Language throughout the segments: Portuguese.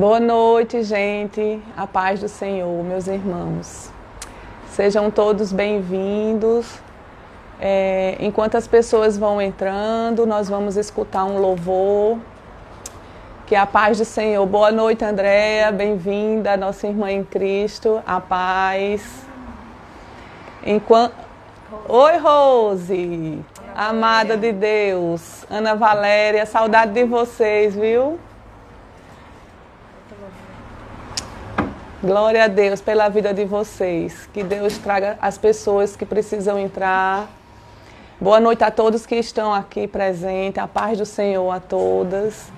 Boa noite, gente. A paz do Senhor, meus irmãos. Sejam todos bem-vindos. Enquanto as pessoas vão entrando, nós vamos escutar um louvor. Que a paz do Senhor. Boa noite, Andréa. Bem-vinda, nossa irmã em Cristo. A paz. Oi, Rose. Amada de Deus. Ana Valéria, saudade de vocês, viu? Glória a Deus pela vida de vocês. Que Deus traga as pessoas que precisam entrar. Boa noite a todos que estão aqui presentes. A paz do Senhor a todas.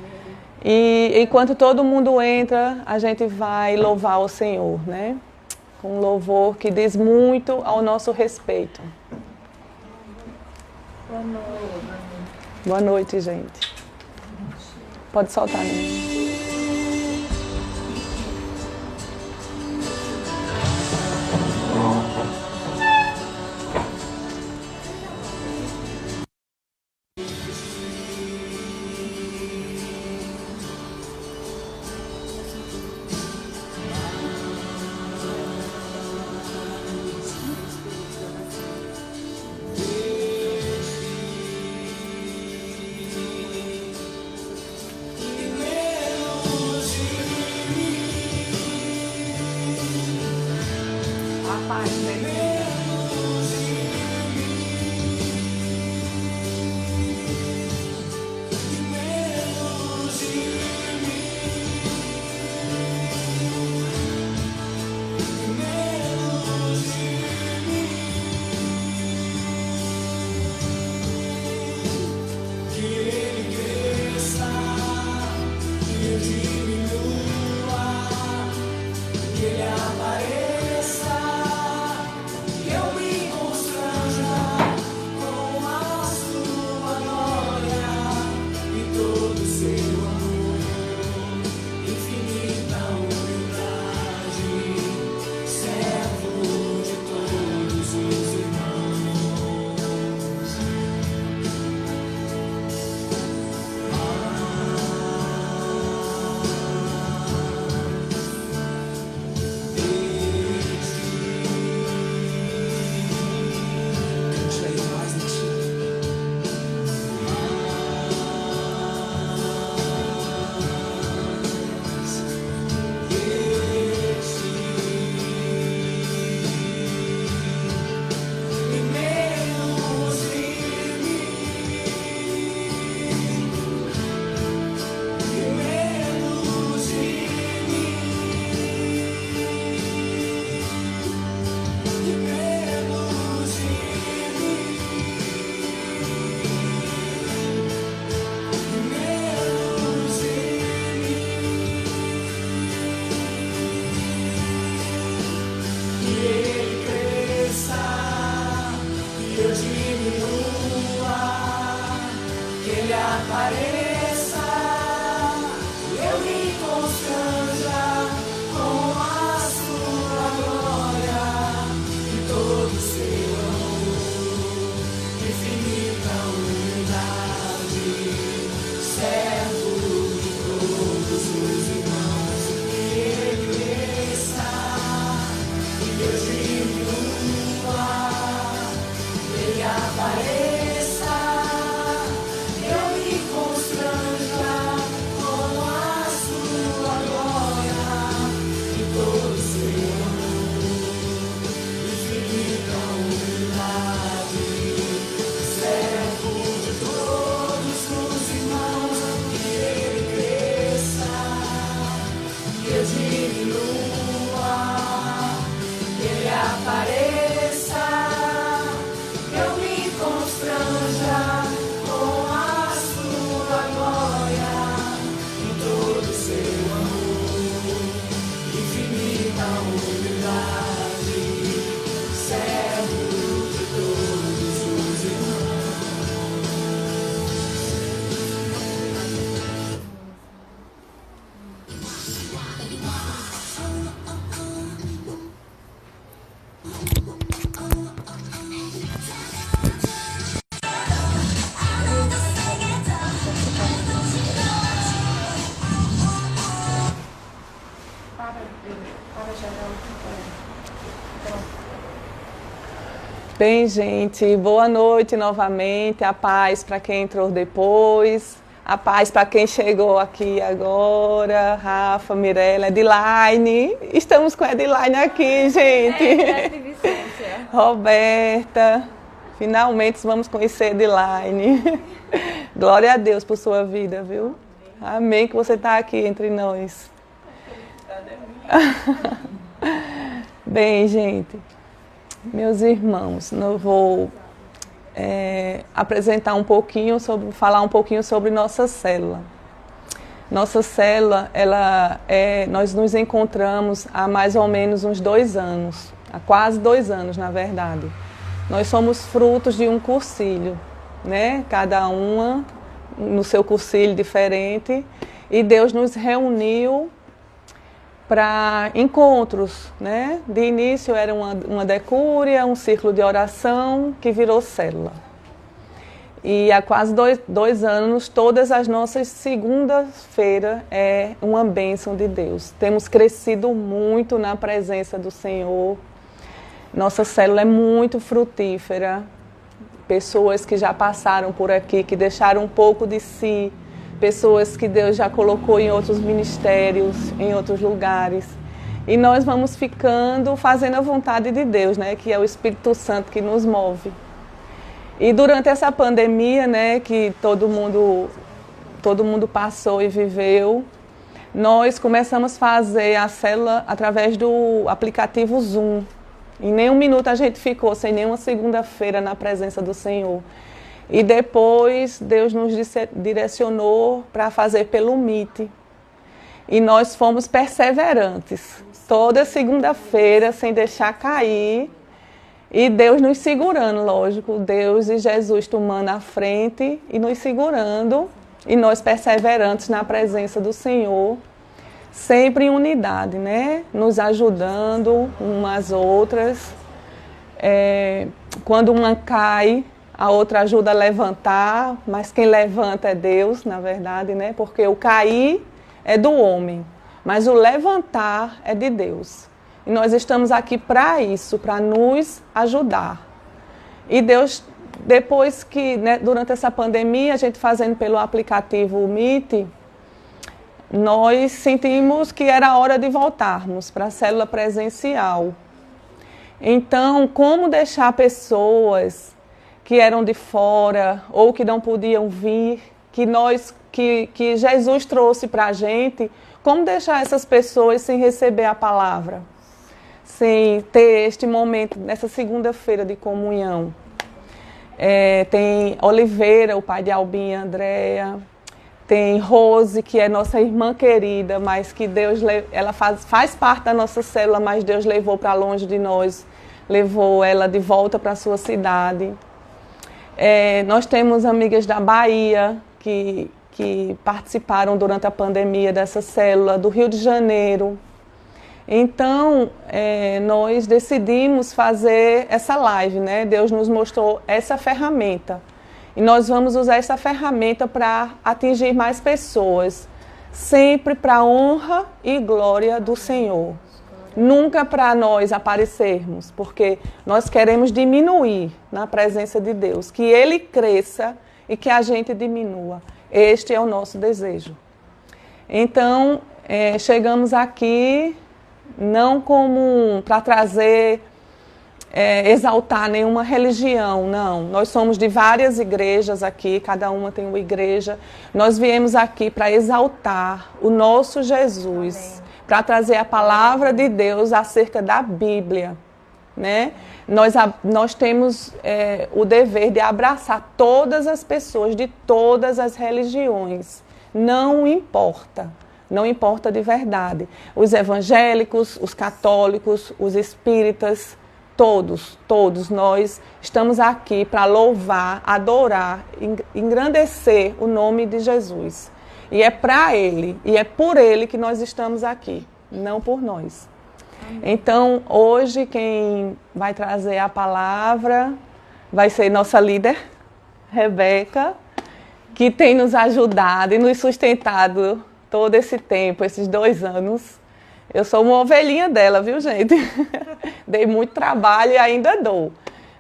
E enquanto todo mundo entra, a gente vai louvar o Senhor, né? Com um louvor que diz muito ao nosso respeito. Boa noite. Boa noite, gente. Pode soltar, né? Apareça, eu me constranjo. Bem, gente, boa noite novamente. A paz para quem entrou depois, a paz para quem chegou aqui agora. Rafa, Mirella, Edilaine. Estamos com a Edilaine aqui, gente. Roberta. Finalmente vamos conhecer a Edilaine. Glória a Deus por sua vida, viu? Amém que você está aqui entre nós. Bem, gente. Meus irmãos, eu vou apresentar um pouquinho falar um pouquinho sobre nossa célula. Nossa célula, nós nos encontramos há mais ou menos uns 2 anos, há quase 2 anos, na verdade. Nós somos frutos de um cursilho, né? Cada uma no seu cursilho diferente, e Deus nos reuniu para encontros, né? De início era uma decúria, um círculo de oração que virou célula. E há quase 2 anos, todas as nossas segundas-feiras é uma bênção de Deus. Temos crescido muito na presença do Senhor. Nossa célula é muito frutífera. Pessoas que já passaram por aqui, que deixaram um pouco de si, pessoas que Deus já colocou em outros ministérios, em outros lugares. E nós vamos ficando fazendo a vontade de Deus, né? Que é o Espírito Santo que nos move. E durante essa pandemia, né, que todo mundo passou e viveu, nós começamos a fazer a célula através do aplicativo Zoom. Em nenhum minuto a gente ficou sem nenhuma segunda-feira na presença do Senhor. E depois Deus nos direcionou para fazer pelo Meet. E nós fomos perseverantes. Toda segunda-feira, sem deixar cair. E Deus nos segurando, lógico. Deus e Jesus tomando a frente e nos segurando. E nós perseverantes na presença do Senhor. Sempre em unidade, né? Nos ajudando umas às outras. Quando uma cai, a outra ajuda a levantar, mas quem levanta é Deus, na verdade, né? Porque o cair é do homem, mas o levantar é de Deus. E nós estamos aqui para isso, para nos ajudar. E Deus, depois que, né, durante essa pandemia, a gente fazendo pelo aplicativo Meet, nós sentimos que era hora de voltarmos para a célula presencial. Então, como deixar pessoas que eram de fora ou que não podiam vir, que Jesus trouxe para a gente, como deixar essas pessoas sem receber a palavra, sem ter este momento, nessa segunda-feira de comunhão. Tem Oliveira, o pai de Albinha e Andréa, tem Rose, que é nossa irmã querida, mas que Deus, ela faz parte da nossa célula, mas Deus levou para longe de nós, levou ela de volta para a sua cidade. Nós temos amigas da Bahia que participaram durante a pandemia dessa célula, do Rio de Janeiro. Então, nós decidimos fazer essa live, né? Deus nos mostrou essa ferramenta. E nós vamos usar essa ferramenta para atingir mais pessoas, sempre para a honra e glória do Senhor. Nunca para nós aparecermos, porque nós queremos diminuir na presença de Deus, que Ele cresça e que a gente diminua. Este é o nosso desejo. Então, chegamos aqui não como para trazer, exaltar nenhuma religião, não. Nós somos de várias igrejas aqui, cada uma tem uma igreja. Nós viemos aqui para exaltar o nosso Jesus, para trazer a palavra de Deus acerca da Bíblia, né? Nós temos o dever de abraçar todas as pessoas de todas as religiões, não importa de verdade. Os evangélicos, os católicos, os espíritas, todos nós estamos aqui para louvar, adorar, engrandecer o nome de Jesus. E é para Ele, e é por Ele que nós estamos aqui, não por nós. Então, hoje, quem vai trazer a palavra vai ser nossa líder, Rebeca, que tem nos ajudado e nos sustentado todo esse tempo, esses 2 anos. Eu sou uma ovelhinha dela, viu, gente? Dei muito trabalho e ainda dou.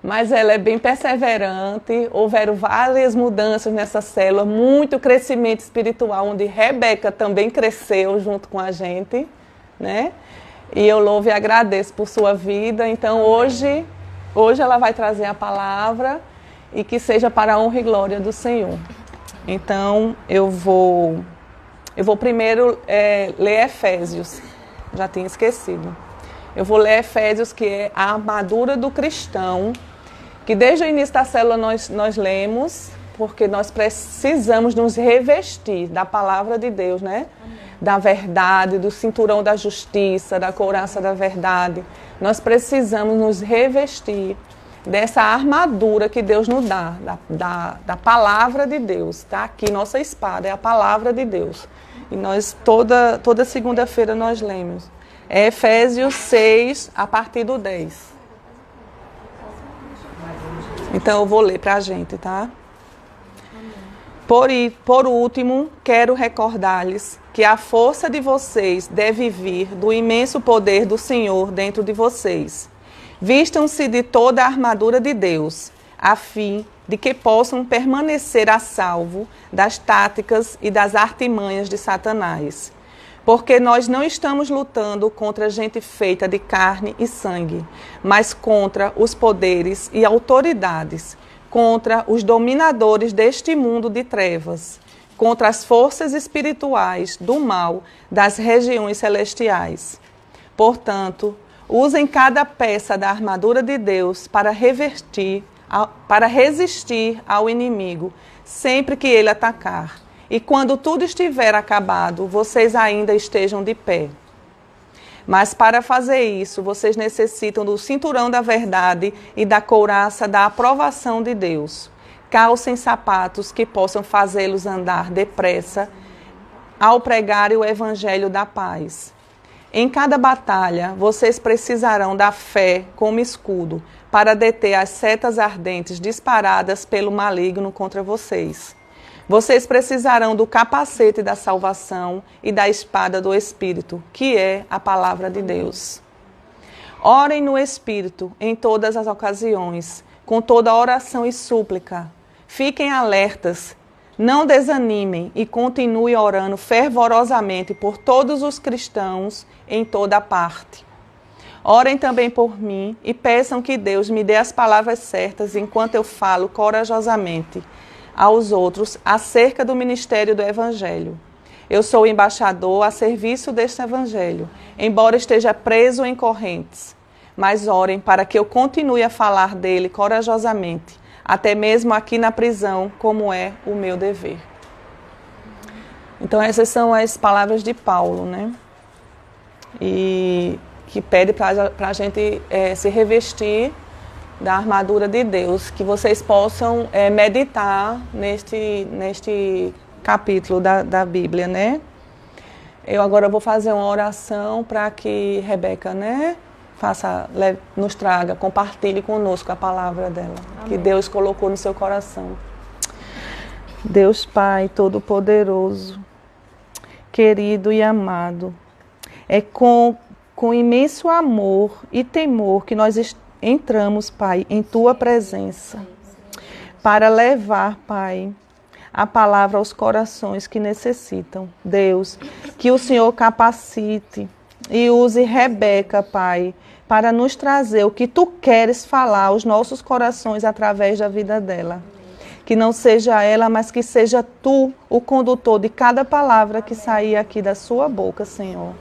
mas ela é bem perseverante. Houveram várias mudanças nessa célula, muito crescimento espiritual, onde Rebeca também cresceu junto com a gente, né? E eu louvo e agradeço por sua vida. Então hoje ela vai trazer a palavra e que seja para a honra e glória do Senhor. Então eu vou primeiro ler Efésios, já tinha esquecido. Eu vou ler Efésios, que é a armadura do cristão, que desde o início da célula nós lemos, porque nós precisamos nos revestir da palavra de Deus, né? Amém. Da verdade, do cinturão da justiça, da couraça da verdade. Nós precisamos nos revestir dessa armadura que Deus nos dá, da palavra de Deus. Está aqui, nossa espada é a palavra de Deus. E nós, toda segunda-feira nós lemos. É Efésios 6, a partir do 10. Então eu vou ler para a gente, tá? Por último, quero recordar-lhes que a força de vocês deve vir do imenso poder do Senhor dentro de vocês. Vistam-se de toda a armadura de Deus, a fim de que possam permanecer a salvo das táticas e das artimanhas de Satanás. Porque nós não estamos lutando contra gente feita de carne e sangue, mas contra os poderes e autoridades, contra os dominadores deste mundo de trevas, contra as forças espirituais do mal das regiões celestiais. Portanto, usem cada peça da armadura de Deus para resistir ao inimigo, sempre que ele atacar. E quando tudo estiver acabado, vocês ainda estejam de pé. Mas para fazer isso, vocês necessitam do cinturão da verdade e da couraça da aprovação de Deus. Calcem sapatos que possam fazê-los andar depressa ao pregarem o evangelho da paz. Em cada batalha, vocês precisarão da fé como escudo para deter as setas ardentes disparadas pelo maligno contra vocês. Vocês precisarão do capacete da salvação e da espada do Espírito, que é a palavra de Deus. Orem no Espírito em todas as ocasiões, com toda oração e súplica. Fiquem alertas, não desanimem e continuem orando fervorosamente por todos os cristãos em toda parte. Orem também por mim e peçam que Deus me dê as palavras certas enquanto eu falo corajosamente aos outros acerca do ministério do Evangelho. Eu sou embaixador a serviço deste Evangelho, embora esteja preso em correntes. Mas orem para que eu continue a falar dele corajosamente, até mesmo aqui na prisão, como é o meu dever. Então essas são as palavras de Paulo, né? E que pede para a gente se revestir da armadura de Deus, que vocês possam meditar neste capítulo da Bíblia, né? Eu agora vou fazer uma oração para que Rebeca, né, nos traga, compartilhe conosco a palavra dela, amém, que Deus colocou no seu coração. Deus Pai Todo-Poderoso, querido e amado, é com imenso amor e temor que nós entramos, Pai, em Tua presença, para levar, Pai, a palavra aos corações que necessitam. Deus, que o Senhor capacite e use Rebeca, Pai, para nos trazer o que Tu queres falar aos nossos corações através da vida dela. Que não seja ela, mas que seja Tu o condutor de cada palavra que sair aqui da sua boca, Senhor.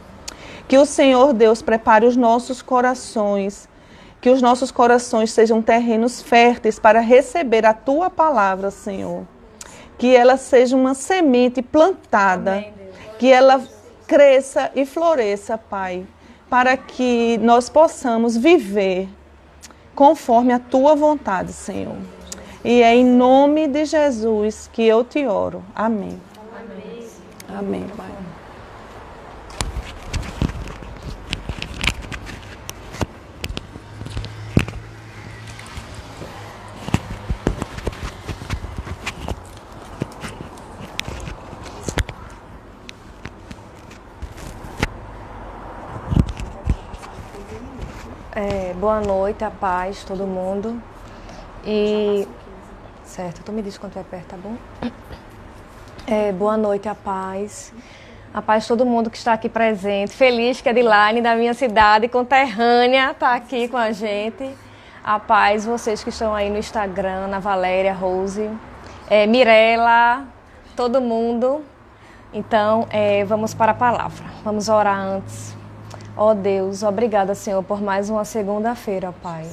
Que o Senhor, Deus, prepare os nossos corações, que os nossos corações sejam terrenos férteis para receber a Tua palavra, Senhor. Que ela seja uma semente plantada, amém, que ela cresça e floresça, Pai, para que nós possamos viver conforme a Tua vontade, Senhor. E é em nome de Jesus que eu te oro. Amém. Amém, amém, Pai. Boa noite, a paz, todo mundo. E... Certo, tu me diz quando é perto, tá bom? Boa noite, a paz. A paz de todo mundo que está aqui presente. Feliz que a Edilaine, da minha cidade conterrânea, está aqui com a gente. A paz, vocês que estão aí no Instagram, na Valéria, Rose, Mirella, todo mundo. Então, vamos para a palavra. Vamos orar antes. Ó Deus, obrigada, Senhor, por mais uma segunda-feira, Pai.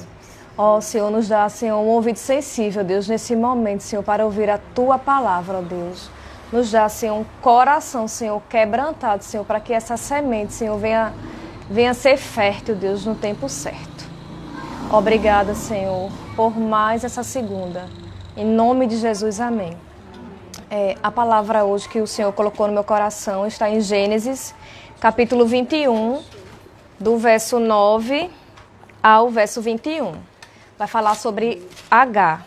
Ó Senhor, nos dá, Senhor, um ouvido sensível, Deus, nesse momento, Senhor, para ouvir a Tua palavra, ó Deus. Nos dá, Senhor, um coração, Senhor, quebrantado, Senhor, para que essa semente, Senhor, venha ser fértil, Deus, no tempo certo. Obrigada, Senhor, por mais essa segunda. Em nome de Jesus, amém. A palavra hoje que o Senhor colocou no meu coração está em Gênesis, capítulo 21, do verso 9 ao verso 21. Vai falar sobre Agar.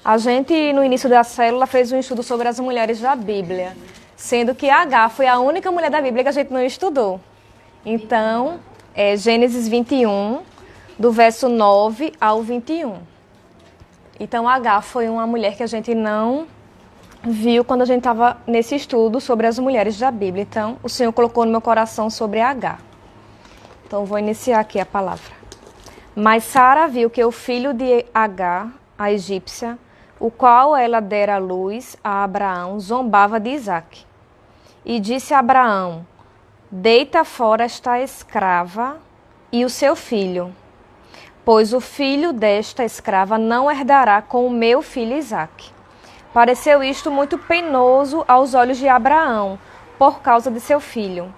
A gente, no início da célula, fez um estudo sobre as mulheres da Bíblia, sendo que Agar foi a única mulher da Bíblia que a gente não estudou. Então, Gênesis 21, do verso 9 ao 21. Então, Agar foi uma mulher que a gente não viu quando a gente estava nesse estudo sobre as mulheres da Bíblia. Então, o Senhor colocou no meu coração sobre Agar. Então, vou iniciar aqui a palavra. Mas Sara viu que o filho de Agar, a egípcia, o qual ela dera à luz a Abraão, zombava de Isaque. E disse a Abraão: deita fora esta escrava e o seu filho, pois o filho desta escrava não herdará com o meu filho Isaque. Pareceu isto muito penoso aos olhos de Abraão, por causa de seu filho.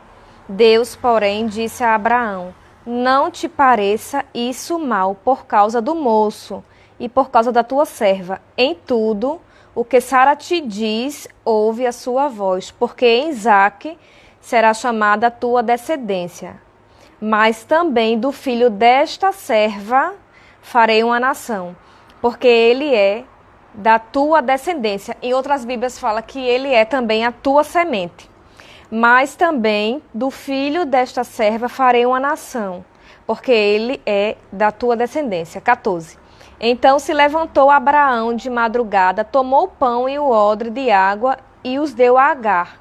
Deus, porém, disse a Abraão: não te pareça isso mal por causa do moço e por causa da tua serva. Em tudo o que Sara te diz, ouve a sua voz, porque em Isaque será chamada a tua descendência. Mas também do filho desta serva farei uma nação, porque ele é da tua descendência. Em outras Bíblias fala que ele é também a tua semente. Mas também do filho desta serva farei uma nação, porque ele é da tua descendência. 14. Então se levantou Abraão de madrugada, tomou o pão e o odre de água e os deu a Agar,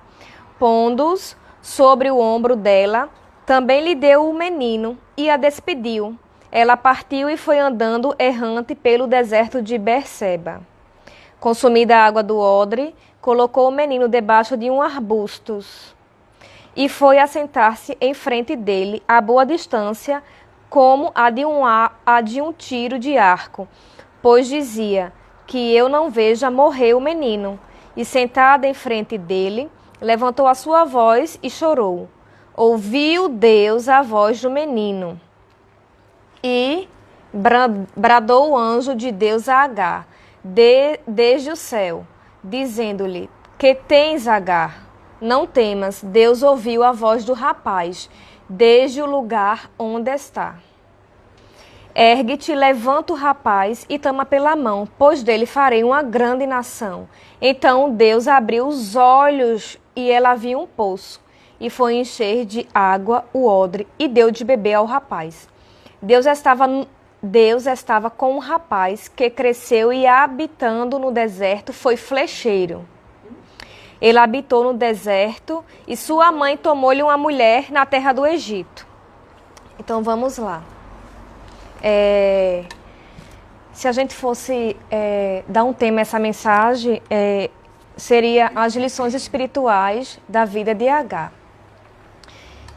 pondo-os sobre o ombro dela. Também lhe deu o menino e a despediu. Ela partiu e foi andando errante pelo deserto de Berseba. Consumida a água do odre, colocou o menino debaixo de um arbusto e foi assentar-se em frente dele, a boa distância, como a de um tiro de arco, pois dizia: que eu não veja morrer o menino. E sentada em frente dele, levantou a sua voz e chorou. Ouviu Deus a voz do menino e bradou o anjo de Deus a Agar, desde o céu, dizendo-lhe: que tens, Agar? Não temas, Deus ouviu a voz do rapaz, desde o lugar onde está. Ergue-te, levanta o rapaz e toma pela mão, pois dele farei uma grande nação. Então Deus abriu os olhos e ela viu um poço, e foi encher de água o odre e deu de beber ao rapaz. Deus estava com um rapaz que cresceu e, habitando no deserto, foi flecheiro. Ele habitou no deserto e sua mãe tomou-lhe uma mulher na terra do Egito. Então vamos lá. Se a gente fosse dar um tema a essa mensagem, seria as lições espirituais da vida de Agar.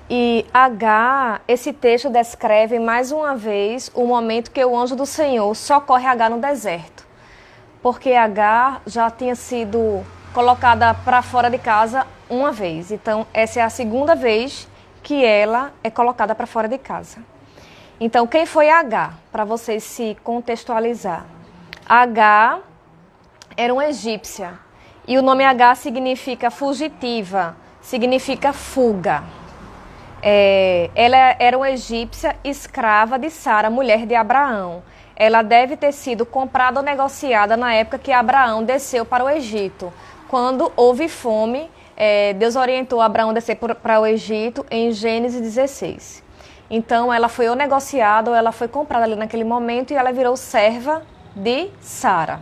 E Agar, esse texto descreve mais uma vez o momento que o anjo do Senhor socorre Agar no deserto. Porque Agar já tinha sido colocada para fora de casa uma vez. Então, essa é a segunda vez que ela é colocada para fora de casa. Então, quem foi Agar? Para vocês se contextualizar. Agar era uma egípcia. E o nome Agar significa fugitiva, significa fuga. Ela era uma egípcia escrava de Sara, mulher de Abraão. Ela deve ter sido comprada ou negociada na época que Abraão desceu para o Egito. Quando houve fome, Deus orientou Abraão a descer para o Egito em Gênesis 16. Então, ela foi ou negociada ou ela foi comprada ali naquele momento e ela virou serva de Sara.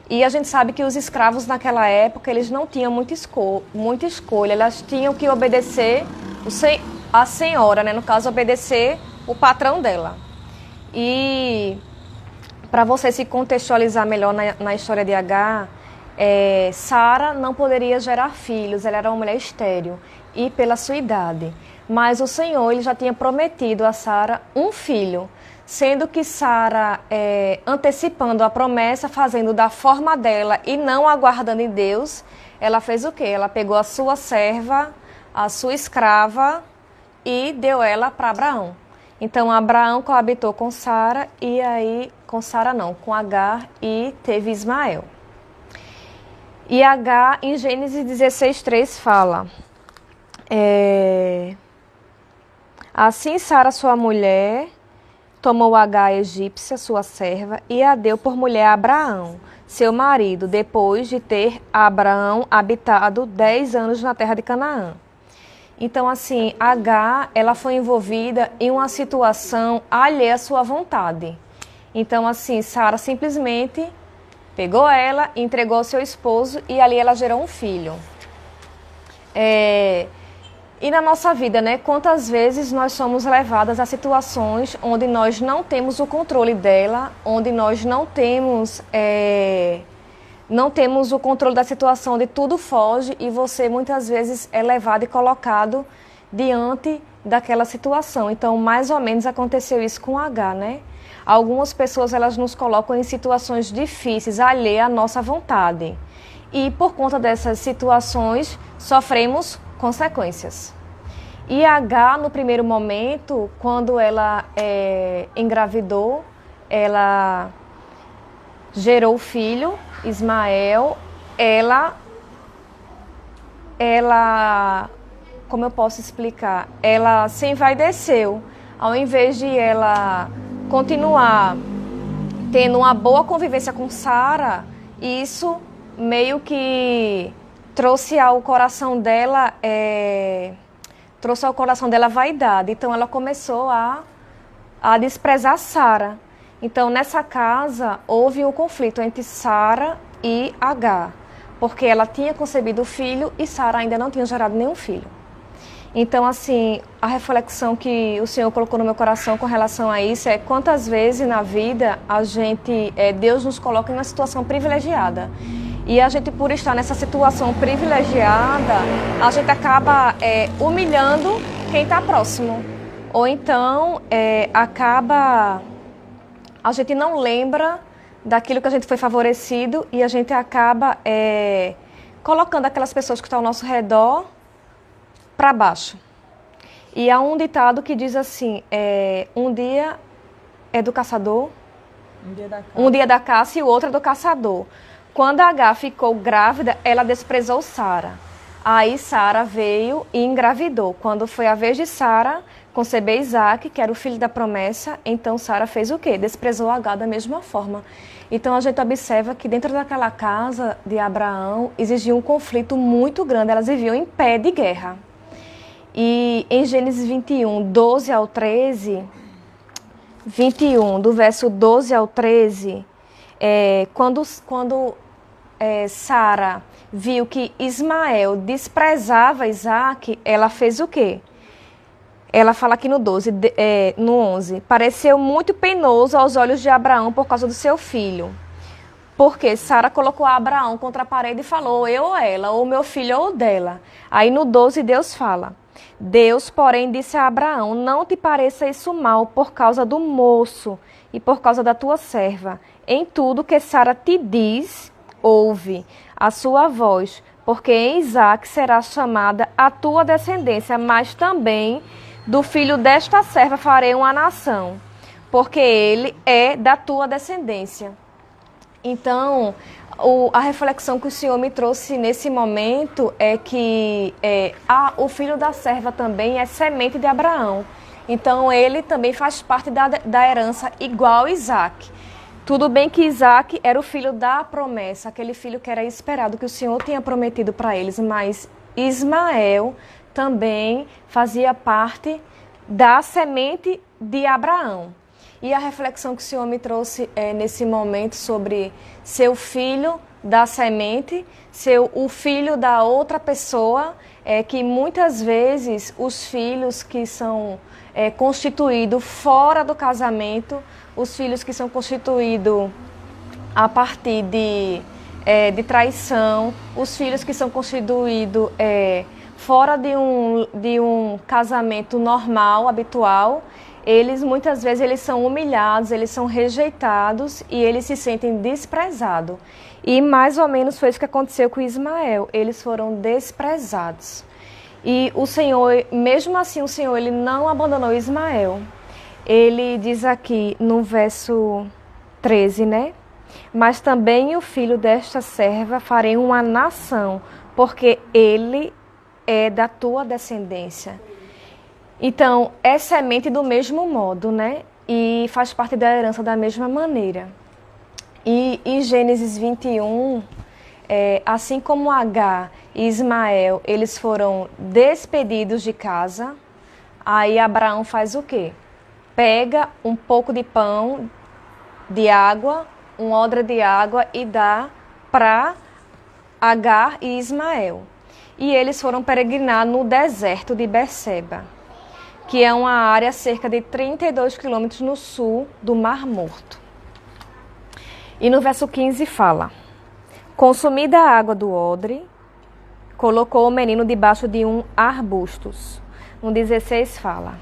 E a gente sabe que os escravos naquela época, eles não tinham muita escolha, elas tinham que obedecer a senhora, né? No caso, obedecer o patrão dela. E para você se contextualizar melhor na história de Agar, Sara não poderia gerar filhos, ela era uma mulher estéril, e pela sua idade. Mas o Senhor ele já tinha prometido a Sara um filho, sendo que Sara, antecipando a promessa, fazendo da forma dela e não aguardando em Deus, ela fez o quê? Ela pegou a sua serva, a sua escrava e deu ela para Abraão. Então Abraão coabitou com Sara e aí, com Agar, e teve Ismael. E Agar, em Gênesis 16:3, fala: assim Sara, sua mulher, tomou Agar, a egípcia, sua serva, e a deu por mulher a Abraão, seu marido, depois de ter Abraão habitado 10 anos na terra de Canaã. Então, assim, Agar, ela foi envolvida em uma situação alheia à sua vontade. Então, assim, Sara simplesmente pegou ela, entregou ao seu esposo e ali ela gerou um filho. E na nossa vida, né, quantas vezes nós somos levadas a situações onde nós não temos o controle dela, onde nós não temos o controle da situação, onde tudo foge e você muitas vezes é levado e colocado diante daquela situação. Então, mais ou menos aconteceu isso com Agar, né? Algumas pessoas, elas nos colocam em situações difíceis, alheia à nossa vontade. E por conta dessas situações, sofremos consequências. E Agar, no primeiro momento, quando ela engravidou, ela gerou o filho, Ismael, ela, como eu posso explicar? Ela se envaideceu. Ao invés de ela continuar tendo uma boa convivência com Sara, isso meio que trouxe ao coração dela vaidade. Então ela começou a desprezar Sara. Então nessa casa houve um conflito entre Sara e Agar, porque ela tinha concebido o filho e Sara ainda não tinha gerado nenhum filho. Então, assim, a reflexão que o Senhor colocou no meu coração com relação a isso é quantas vezes na vida Deus nos coloca em uma situação privilegiada. E a gente, por estar nessa situação privilegiada, a gente acaba humilhando quem está próximo. Ou então, a gente não lembra daquilo que a gente foi favorecido e a gente acaba colocando aquelas pessoas que estão ao nosso redor para baixo. E há um ditado que diz assim, um dia é do caçador, um dia da caça e o outro é do caçador. Quando Agar ficou grávida, ela desprezou Sara. Aí Sara veio e engravidou. Quando foi a vez de Sara conceber Isaac, que era o filho da promessa, então Sara fez o quê? Desprezou Agar da mesma forma. Então a gente observa que dentro daquela casa de Abraão existia um conflito muito grande, elas viviam em pé de guerra. E em Gênesis 21, 12 ao 13, 21, do verso 12 ao 13, quando Sara viu que Ismael desprezava Isaac, ela fez o quê? Ela fala aqui no 11, pareceu muito penoso aos olhos de Abraão por causa do seu filho. Porque Sara colocou Abraão contra a parede e falou, eu ou ela, ou meu filho ou dela. Aí no 12 Deus fala, Deus, porém, disse a Abraão, não te pareça isso mal por causa do moço e por causa da tua serva. Em tudo que Sara te diz, ouve a sua voz, porque em Isaque será chamada a tua descendência, mas também do filho desta serva farei uma nação, porque ele é da tua descendência. Então, a reflexão que o Senhor me trouxe nesse momento é que o filho da serva também é semente de Abraão. Então, ele também faz parte da herança igual a Isaac. Tudo bem que Isaac era o filho da promessa, aquele filho que era esperado, que o Senhor tinha prometido para eles, mas Ismael também fazia parte da semente de Abraão. E a reflexão que o Senhor me trouxe nesse momento sobre ser o filho da semente, ser o filho da outra pessoa, que muitas vezes os filhos que são constituídos fora do casamento, os filhos que são constituídos a partir de traição, os filhos que são constituídos fora de um casamento normal, habitual, eles muitas vezes eles são humilhados, eles são rejeitados e eles se sentem desprezados. E mais ou menos foi isso que aconteceu com Ismael, eles foram desprezados. E o Senhor, mesmo assim, o Senhor ele não abandonou Ismael. Ele diz aqui no verso 13, né? Mas também o filho desta serva farei uma nação, porque ele é da tua descendência. Então, é semente do mesmo modo, né? E faz parte da herança da mesma maneira. E em Gênesis 21, assim como Agar e Ismael, eles foram despedidos de casa, aí Abraão faz o quê? Pega um pouco de pão, de água, uma odre de água e dá para Agar e Ismael. E eles foram peregrinar no deserto de Berseba, que é uma área cerca de 32 quilômetros no sul do Mar Morto. E no verso 15 fala: consumida a água do odre, colocou o menino debaixo de um arbustos. No 16 fala: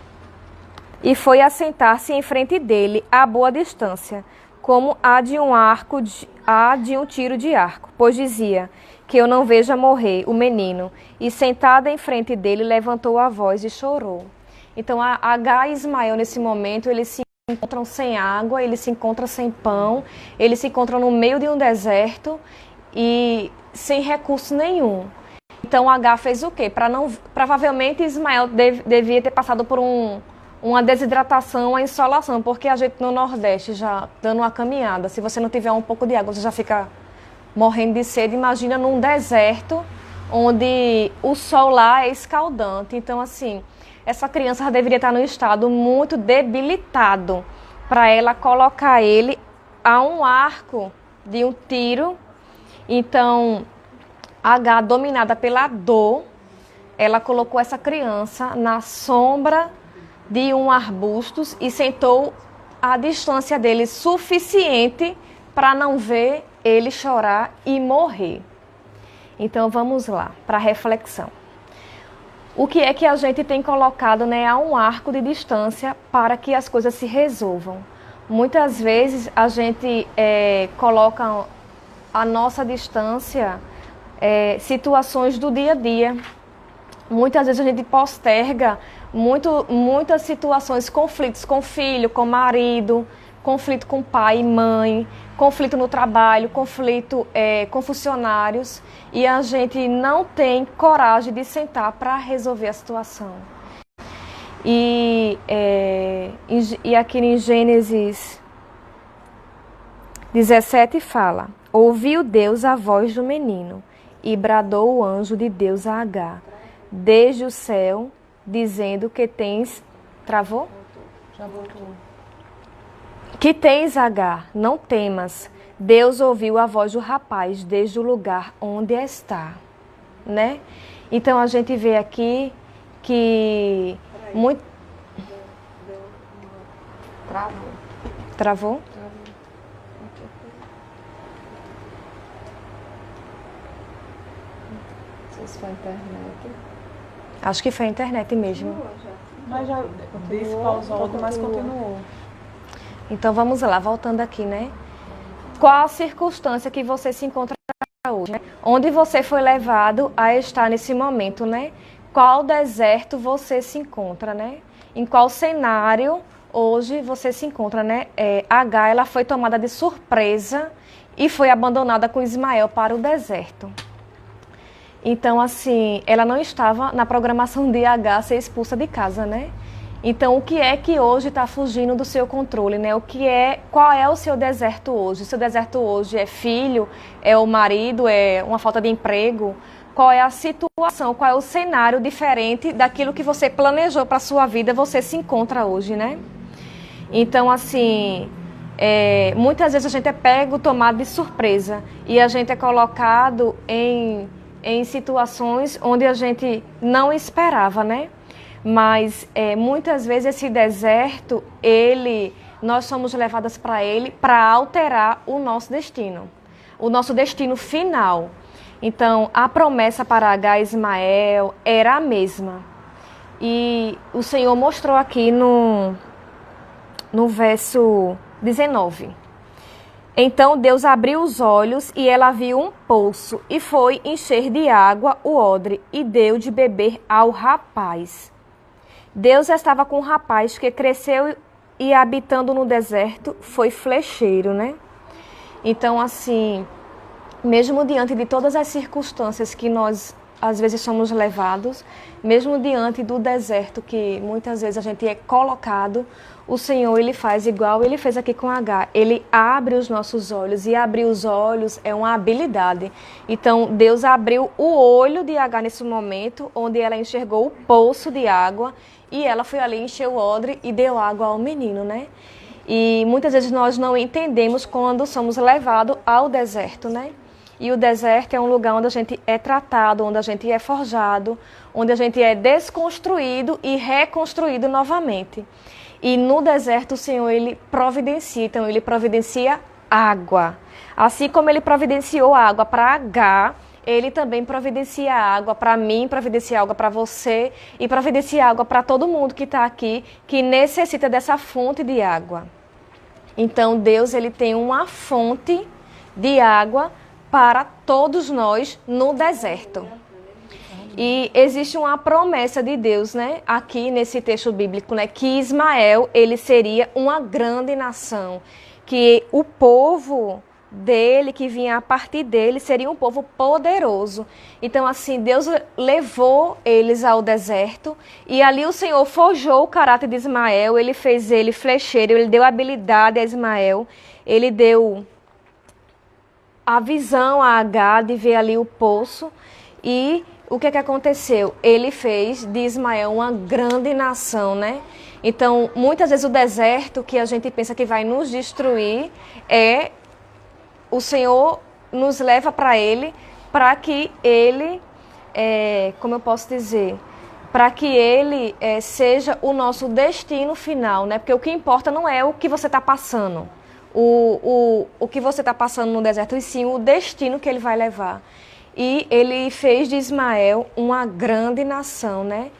e foi assentar-se em frente dele a boa distância, como a de um tiro de arco, pois dizia: que eu não veja morrer o menino. E sentada em frente dele, levantou a voz e chorou. Então, Agar e Ismael, nesse momento, eles se encontram sem água, eles se encontram sem pão, eles se encontram no meio de um deserto e sem recurso nenhum. Então, Agar fez o quê? Provavelmente, Ismael devia ter passado por uma desidratação, uma insolação, porque a gente no Nordeste, já dando uma caminhada, se você não tiver um pouco de água, você já fica morrendo de sede. Imagina num deserto, onde o sol lá é escaldante. Então, assim, essa criança já deveria estar num estado muito debilitado para ela colocar ele a um arco de um tiro. Então, Agar, dominada pela dor, ela colocou essa criança na sombra de um arbusto e sentou a distância dele suficiente para não ver ele chorar e morrer. Então vamos lá, para a reflexão. O que é que a gente tem colocado, né, a um arco de distância para que as coisas se resolvam? Muitas vezes a gente coloca a nossa distância situações do dia a dia. Muitas vezes a gente posterga muitas situações, conflitos com filho, com marido, conflito com pai e mãe, conflito no trabalho, conflito com funcionários, e a gente não tem coragem de sentar para resolver a situação. E aqui em Gênesis 17 fala: ouviu Deus a voz do menino e bradou o anjo de Deus a Agar desde o céu, dizendo que tens... Travou? Já voltou. Que tens, Agar, não temas. Deus ouviu a voz do rapaz desde o lugar onde está, né? Então a gente vê aqui que muito... Travou? Não sei se foi a internet. Acho que foi a internet mesmo. Mas já disse pausou, mas continuou. Então vamos lá, voltando aqui, né? Qual a circunstância que você se encontra hoje, né? Onde você foi levado a estar nesse momento, né? Qual deserto você se encontra, né? Em qual cenário hoje você se encontra, né? Agar, ela foi tomada de surpresa e foi abandonada com Ismael para o deserto. Então, assim, ela não estava na programação de Agar ser expulsa de casa, né? Então, o que é que hoje está fugindo do seu controle, né? Qual é o seu deserto hoje? O seu deserto hoje é filho, é o marido, é uma falta de emprego? Qual é a situação, qual é o cenário diferente daquilo que você planejou para a sua vida, você se encontra hoje, né? Então, assim, muitas vezes a gente é pego, tomado de surpresa, e a gente é colocado em situações onde a gente não esperava, né? Mas muitas vezes esse deserto, nós somos levadas para ele para alterar o nosso destino final. Então, a promessa para Agar e Ismael era a mesma. E o Senhor mostrou aqui no verso 19. Então Deus abriu os olhos e ela viu um poço e foi encher de água o odre e deu de beber ao rapaz. Deus estava com o rapaz que cresceu e habitando no deserto foi flecheiro, né? Então, assim, mesmo diante de todas as circunstâncias que nós às vezes somos levados, mesmo diante do deserto que muitas vezes a gente é colocado, o Senhor, Ele faz igual Ele fez aqui com Agar. Ele abre os nossos olhos, e abrir os olhos é uma habilidade. Então, Deus abriu o olho de Agar nesse momento, onde ela enxergou o poço de água, e ela foi ali, encheu o odre e deu água ao menino, né? E muitas vezes nós não entendemos quando somos levados ao deserto, né? E o deserto é um lugar onde a gente é tratado, onde a gente é forjado, onde a gente é desconstruído e reconstruído novamente. E no deserto o Senhor, Ele providencia. Então, Ele providencia água. Assim como Ele providenciou água para Agar, Ele também providencia água para mim, providencia água para você e providencia água para todo mundo que está aqui, que necessita dessa fonte de água. Então, Deus, Ele tem uma fonte de água para todos nós no deserto. E existe uma promessa de Deus, né, aqui nesse texto bíblico, né, que Ismael, ele seria uma grande nação, que o povo dele, que vinha a partir dele, seria um povo poderoso. Então, assim, Deus levou eles ao deserto e ali o Senhor forjou o caráter de Ismael, ele fez ele flecheiro, ele deu habilidade a Ismael, ele deu a visão a Agar de ver ali o poço. E o que aconteceu? Ele fez de Ismael uma grande nação, né? Então, muitas vezes o deserto que a gente pensa que vai nos destruir, o Senhor nos leva para Ele, para que Ele, como eu posso dizer, para que Ele seja o nosso destino final, né? Porque o que importa não é o que você está passando, o que você está passando no deserto, e sim o destino que Ele vai levar. E Ele fez de Ismael uma grande nação, né?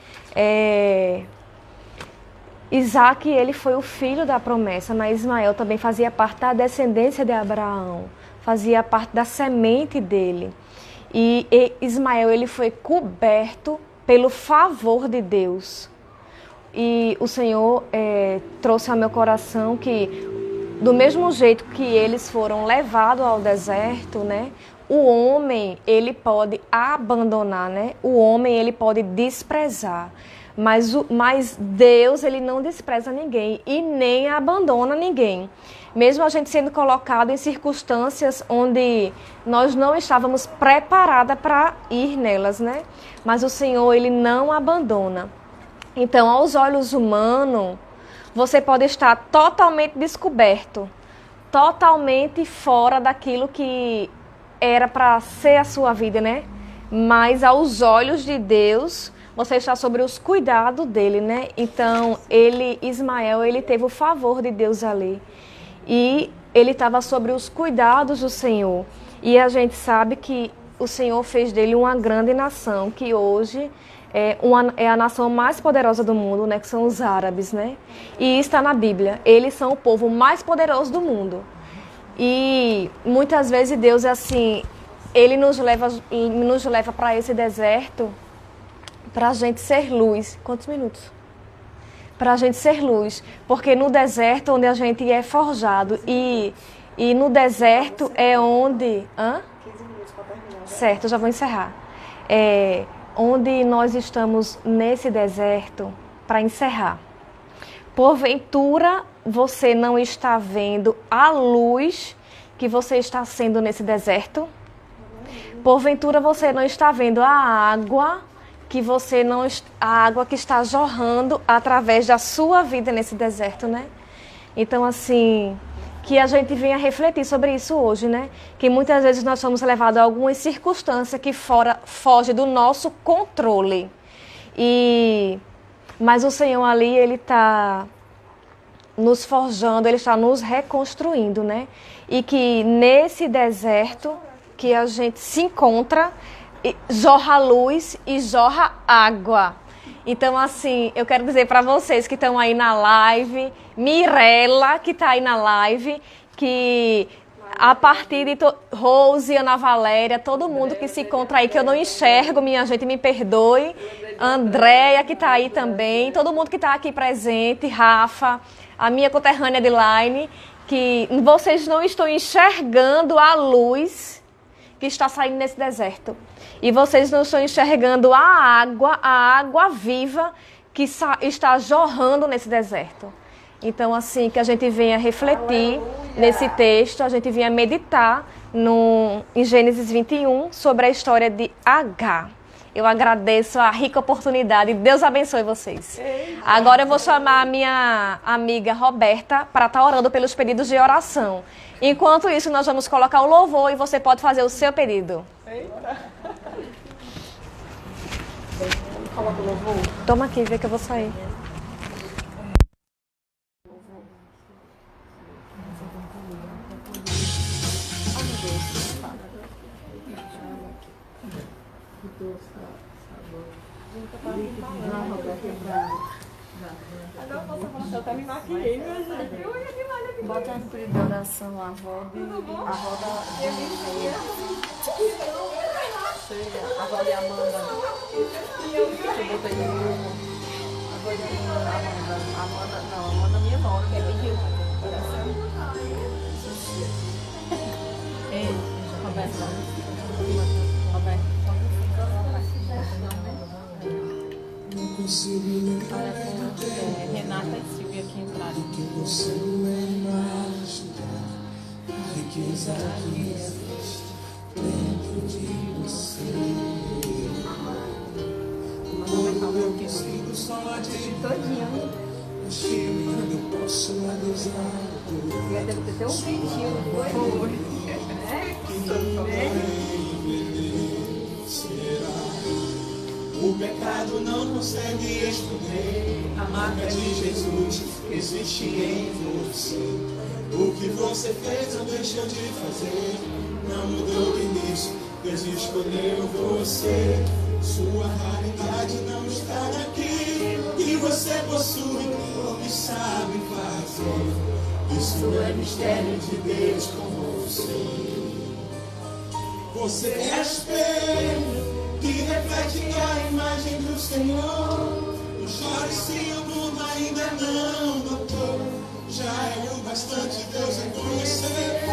Isaac, ele foi o filho da promessa, mas Ismael também fazia parte da descendência de Abraão, fazia parte da semente dele. E Ismael, ele foi coberto pelo favor de Deus. E o Senhor trouxe ao meu coração que, do mesmo jeito que eles foram levados ao deserto, né? O homem, ele pode abandonar, né? O homem, ele pode desprezar. Mas Deus, ele não despreza ninguém e nem abandona ninguém. Mesmo a gente sendo colocado em circunstâncias onde nós não estávamos preparadas para ir nelas, né? Mas o Senhor, ele não abandona. Então, aos olhos humanos, você pode estar totalmente descoberto, totalmente fora daquilo que era para ser a sua vida, né? Mas aos olhos de Deus, você está sobre os cuidados dele, né? Então, Ismael, ele teve o favor de Deus ali. E ele estava sobre os cuidados do Senhor. E a gente sabe que o Senhor fez dele uma grande nação, que hoje é a nação mais poderosa do mundo, né? Que são os árabes, né? E está na Bíblia. Eles são o povo mais poderoso do mundo. E muitas vezes Deus, assim, Ele nos leva para esse deserto para a gente ser luz. Quantos minutos? Para a gente ser luz. Porque no deserto onde a gente é forjado e no deserto é onde... 15 minutos para terminar. Certo, eu já vou encerrar. Onde nós estamos nesse deserto para encerrar. Porventura, você não está vendo a luz que você está sendo nesse deserto? Porventura, você não está vendo a água a água que está jorrando através da sua vida nesse deserto, né? Então, assim, que a gente venha refletir sobre isso hoje, né? Que muitas vezes nós somos levados a alguma circunstância que foge do nosso controle. Mas o Senhor ali, Ele está nos forjando, Ele está nos reconstruindo, né? E que nesse deserto que a gente se encontra, jorra luz e jorra água. Então, assim, eu quero dizer para vocês que estão aí na live, Mirella, que está aí na live, que a partir de Rose, Ana Valéria, todo mundo que se encontra aí, que eu não enxergo, minha gente, me perdoe, Andréia, que está aí também, todo mundo que está aqui presente, Rafa, a minha conterrânea Edilaine, que vocês não estão enxergando a luz que está saindo nesse deserto. E vocês não estão enxergando a água viva que está jorrando nesse deserto. Então, assim, que a gente venha refletir nesse texto, a gente venha meditar em Gênesis 21 sobre a história de Agar. Eu agradeço a rica oportunidade. Deus abençoe vocês. Agora eu vou chamar a minha amiga Roberta para estar orando pelos pedidos de oração. Enquanto isso, nós vamos colocar o louvor e você pode fazer o seu pedido. Coloca o louvor. Toma aqui, vê que eu vou sair. Agora eu posso até me maquiei, minha gente. Bota no período de oração a avó da a avó de Amanda. Eu botei no grupo. A avó de Amanda. Amanda minha nora, que é pediu. Ei, Roberto. Olha, Renata e Silvia aqui entraram. Que você não é imaginar a riqueza que existe dentro de você. Eu consigo só de todinho. Eu posso adosar. Deve ter até um ventinho, não foi? O pecado não consegue esconder a marca de Jesus existe em você. O que você fez ou deixou de fazer não mudou o início. Deus escolheu você. Sua raridade não está naquilo que você possui ou que sabe fazer. Isso é mistério de Deus com você. Você é espelho que reflete a imagem do Senhor. Não chore se o mundo ainda não notou. Já é o bastante Deus reconhecer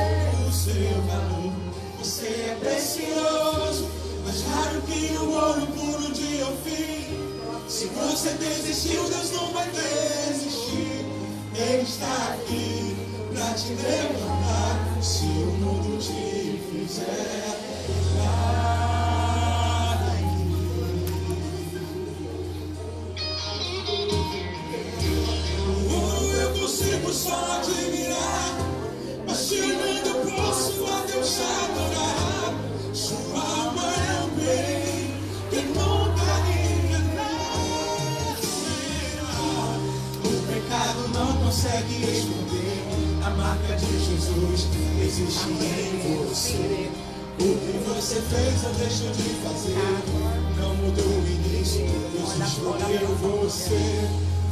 o seu valor. Você é precioso, mais raro que o ouro puro de Ofir. Se você desistiu, Deus não vai desistir. Ele está aqui pra te levantar. Se o mundo te fizer só admirar, mas tirando posso a Deus adorar. Sua alma é um bem que nunca enganará. O pecado não consegue esconder a marca de Jesus existe em você. O que você fez ou deixou de fazer não mudou o início. Deus escolheu você.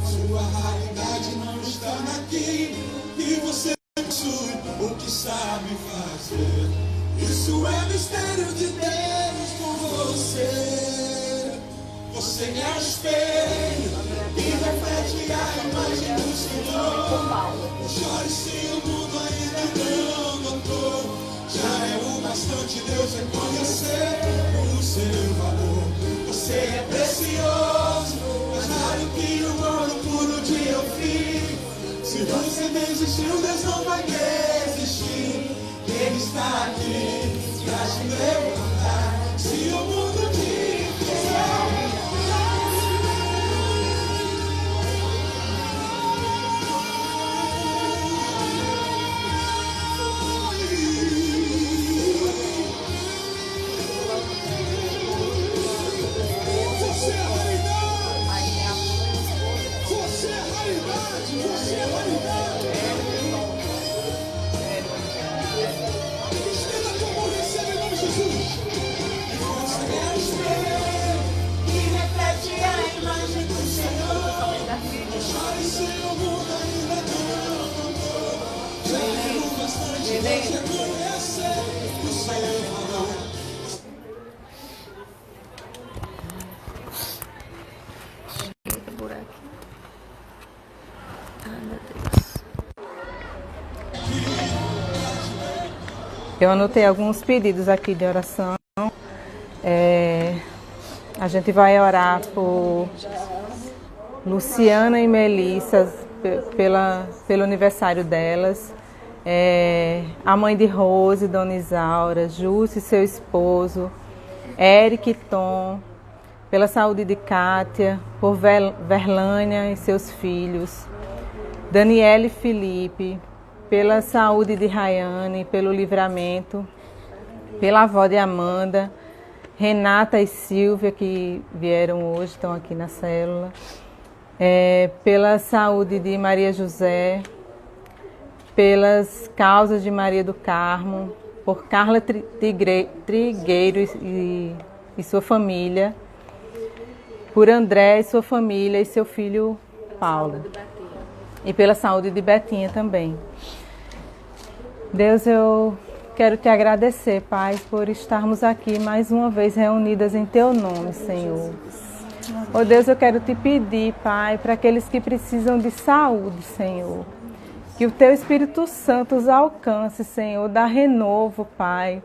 Sua realidade não está naquilo que você possui, o que sabe fazer. Isso é mistério de Deus com você. Você é o espelho que reflete a imagem do Senhor. Não chore se o mundo ainda não notou. Já é o bastante Deus reconhecer o seu valor. Você é precioso, mais raro que o ouro puro de Ofir. Se você desistiu, Deus não vai desistir. Ele está aqui pra te levantar. Se o mundo te fizer Eu anotei alguns pedidos aqui de oração. A gente vai orar por Luciana e Melissa, pelo aniversário delas. A mãe de Rose, Dona Isaura, Júcio e seu esposo, Eric e Tom, pela saúde de Kátia, por Verlânia e seus filhos, Daniela e Felipe, pela saúde de Rayane, pelo livramento, pela avó de Amanda, Renata e Silvia, que vieram hoje, estão aqui na célula, pela saúde de Maria José, pelas causas de Maria do Carmo, por Carla Trigueiro e sua família, por André e sua família e seu filho Paulo, e pela saúde de Betinha também. Deus, eu quero te agradecer, Pai, por estarmos aqui mais uma vez reunidas em Teu nome, Senhor. Oh Deus, eu quero te pedir, Pai, para aqueles que precisam de saúde, Senhor, que o Teu Espírito Santo os alcance, Senhor, dá renovo, Pai.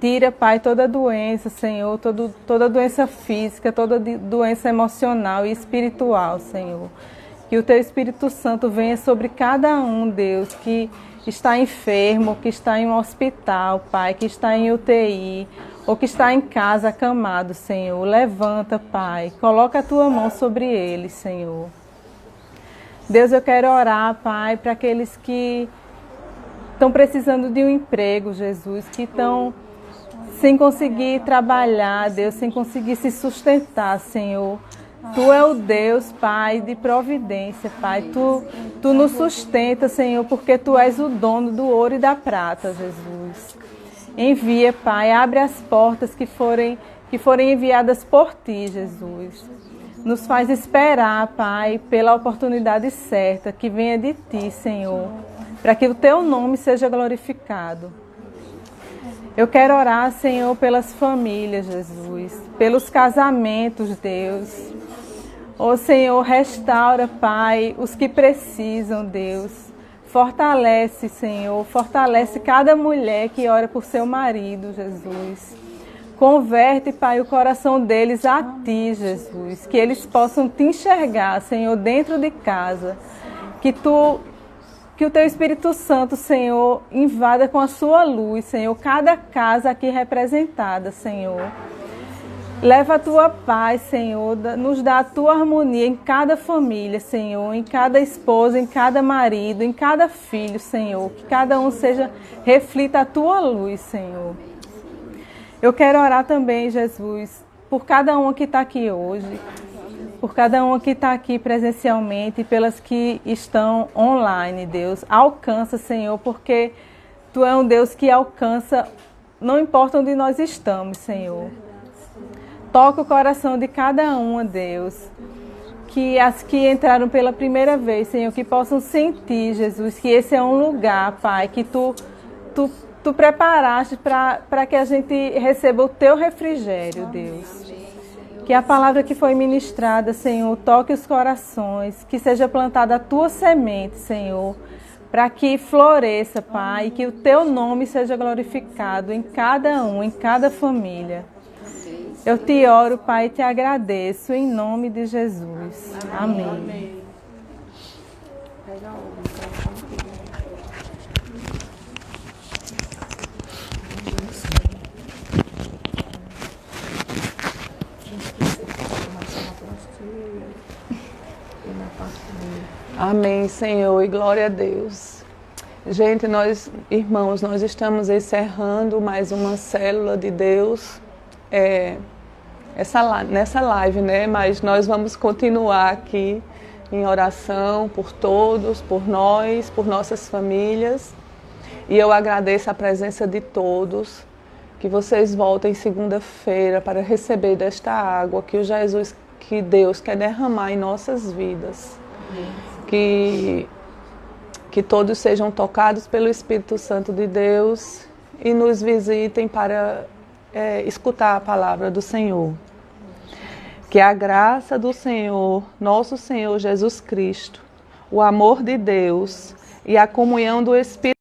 Tira, Pai, toda doença, Senhor, toda doença física, toda doença emocional e espiritual, Senhor. Que o Teu Espírito Santo venha sobre cada um, Deus, que está enfermo, que está em um hospital, Pai, que está em UTI, ou que está em casa acamado, Senhor. Levanta, Pai, coloca a Tua mão sobre eles, Senhor. Deus, eu quero orar, Pai, para aqueles que estão precisando de um emprego, Jesus, que estão sem conseguir trabalhar, Deus, sem conseguir se sustentar, Senhor. Tu é o Deus, Pai, de providência, Pai. Tu nos sustenta, Senhor, porque Tu és o dono do ouro e da prata, Jesus. Envia, Pai, abre as portas que forem enviadas por Ti, Jesus. Nos faz esperar, Pai, pela oportunidade certa que venha de Ti, Senhor, para que o Teu nome seja glorificado. Eu quero orar, Senhor, pelas famílias, Jesus, pelos casamentos, Deus. Ó Senhor, restaura, Pai, os que precisam, Deus. Fortalece, Senhor, fortalece cada mulher que ora por seu marido, Jesus. Converte, Pai, o coração deles a Ti, Jesus. Que eles possam Te enxergar, Senhor, dentro de casa. Que o Teu Espírito Santo, Senhor, invada com a Sua luz, Senhor, cada casa aqui representada, Senhor. Leva a Tua paz, Senhor, nos dá a Tua harmonia em cada família, Senhor, em cada esposa, em cada marido, em cada filho, Senhor. Que cada um reflita a Tua luz, Senhor. Eu quero orar também, Jesus, por cada uma que está aqui hoje, por cada uma que está aqui presencialmente e pelas que estão online, Deus. Alcança, Senhor, porque Tu é um Deus que alcança, não importa onde nós estamos, Senhor. Toca o coração de cada uma, Deus. Que as que entraram pela primeira vez, Senhor, que possam sentir, Jesus, que esse é um lugar, Pai, que Tu preparaste para que a gente receba o Teu refrigério, Deus. Que a palavra que foi ministrada, Senhor, toque os corações, que seja plantada a Tua semente, Senhor, para que floresça, Pai, e que o Teu nome seja glorificado em cada um, em cada família. Eu Te oro, Pai, e Te agradeço, em nome de Jesus. Amém. Amém, Senhor, e glória a Deus. Gente, nós, irmãos, nós estamos encerrando mais uma célula de Deus nessa live, né? Mas nós vamos continuar aqui em oração por todos, por nós, por nossas famílias. E eu agradeço a presença de todos. Que vocês voltem segunda-feira para receber desta água que Deus quer derramar em nossas vidas. Que Que todos sejam tocados pelo Espírito Santo de Deus e nos visitem para escutar a palavra do Senhor. Que a graça do Senhor, nosso Senhor Jesus Cristo, o amor de Deus e a comunhão do Espírito